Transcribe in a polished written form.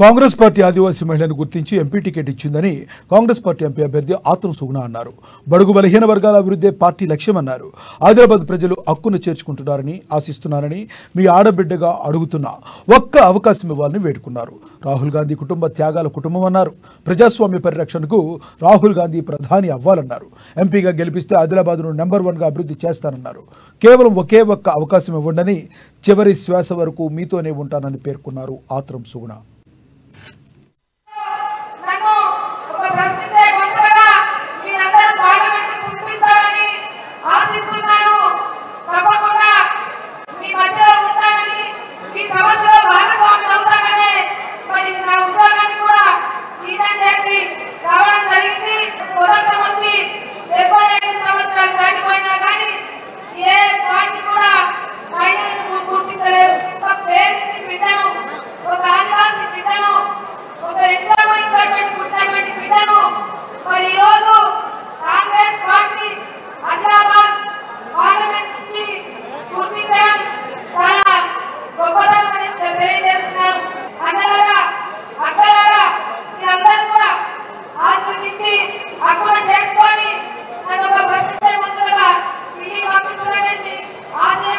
Congress party ఆదివాసీ మహిళను గుర్తించి MP ticket ఇచ్చిందని కాంగ్రెస్ పార్టీ ఎంపీ అభ్యర్థి ఆత్రం సుగుణ అన్నారు. బడుగు బలహీన వర్గాల అభివృద్ధి పార్టీ లక్ష్యమన్నారు. ఆదిలాబాద్ ప్రజలు హక్కును చేర్చుకుంటున్నారని ఆశిస్తున్నారని మీ ఆడబిడ్డగా అడుగుతున్నా ఒక్క అవకాశం ఇవ్వాలని వేడుకున్నారు. రాహుల్ గాంధీ కుటుంబ త్యాగాల కుటుంబం అన్నారు. ప్రజాస్వామ్య పరిరక్షణకు రాహుల్ గాంధీ ప్రధాని అవ్వాలన్నారు. ఎంపీగా గెలిపిస్తే ఆదిలాబాద్ను నెంబర్ 1గా అభివృద్ధి చేస్తానన్నారు. కేవలం ఒకే ఒక్క అవకాశం ఇవ్వండి, చివరి శ్వాస వరకు మీతోనే ఉంటానని పేర్కొన్నారు ఆత్రం సుగుణ. చేర్చుకొని నన్ను ఒక ప్రశ్న ముందుగా ఇల్లు పంపిస్తారనేసి ఆశయం